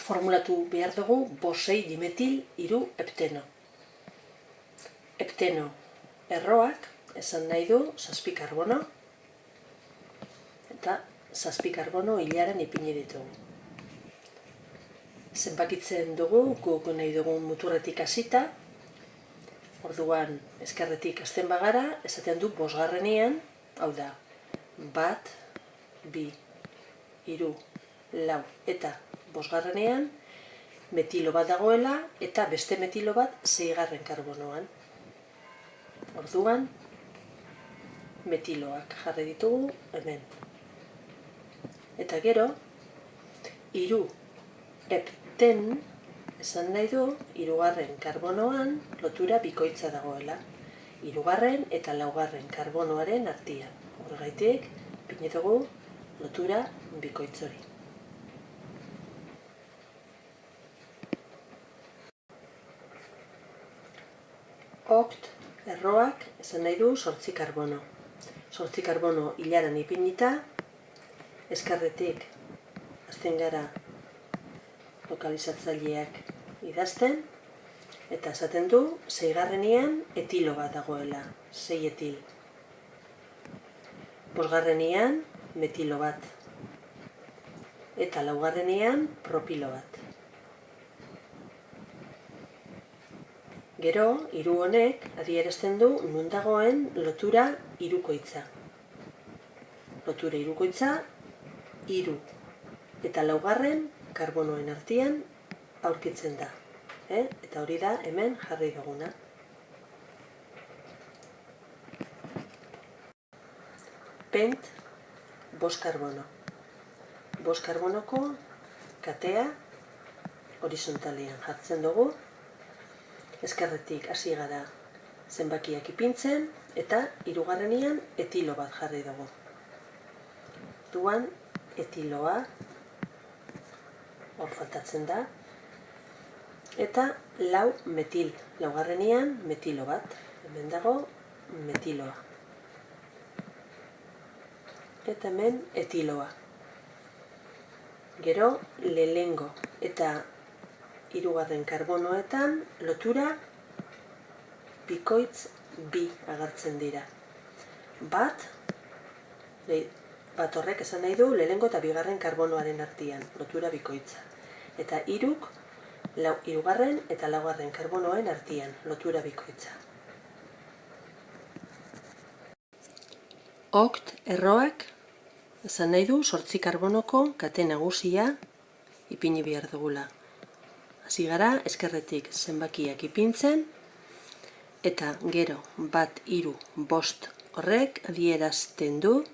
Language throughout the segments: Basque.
formulatu behar dugu 5,6 dimetil 3 hepteno. Hepteno erroak esan nahi du 7 karbono eta 7 karbono hilaren ipini ditugu. Zenbakitzen dugu guk nahi dugun muturretik hasita, orduan ezkerretik hasten bagara, esaten du 5. Hau da, 1, 2, 3, 4 eta 5. Metilo bat dagoela eta beste metilo bat 6. karbonoan. Orduan, metiloak jarri ditugu hemen. Eta gero, 3 hepten esan nahi du 3. karbonoan lotura bikoitza dagoela. 3. eta 4. karbonoaren artean. Horregaitik, ipini dugu lotura bikoitzori. Okt erroak esan nahi du 8 karbono. 8 karbono hilaran ipinita, ezkerretik hasten gara lokalizatzaileak idazten, eta esaten du 6. etilo bat dagoela, 6 etil. 5. metilo bat, eta 4. propilo bat. Gero, 3 honek adierazten du nun dagoen lotura hirukoitza. Lotura hirukoitza, 3 eta 4. karbonoen artean aurkitzen da. Eta hori da hemen jarri duguna. Pent, 5 karbono. 5 karbonoko katea horizontalean jartzen dugu. Ezkerretik hasi gara zenbakiak ipintzen eta 3. etilo bat jarri dugu. Orduan etiloa hor faltatzen da eta 4 metil. 4. metilo bat. Hemen dago metiloa. Eta hemen etiloa. Gero lehengo eta 3. karbonoetan lotura bikoitz bi agertzen dira. Bat horrek esan nahi du lehengo eta 2. karbonoaren artean, lotura bikoitza. Eta 3. eta 4. karbonoen artean, lotura bikoitza. Okt erroak esan nahi du 8 karbonoko kate nagusia ipini behar dugula. Hasi gara, ezkerretik zenbakiak ipintzen, eta gero 1, 3, 5 horrek adierazten du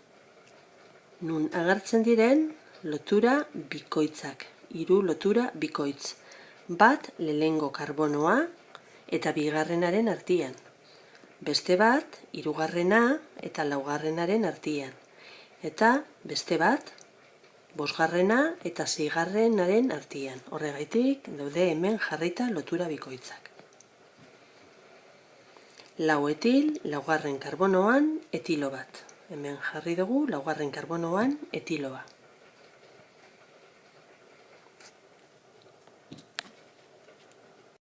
nun agertzen diren lotura bikoitzak. 3 lotura bikoitz. 1 lehengo karbonoa eta 2. artean. Beste bat 3. eta 4. artean. Eta beste bat 5. eta 6. artean. Horregaitik daude hemen jarrita lotura bikoitzak. 4 etil, 4. karbonoan etilo bat. Hemen jarri dugu 4. karbonoan etiloa.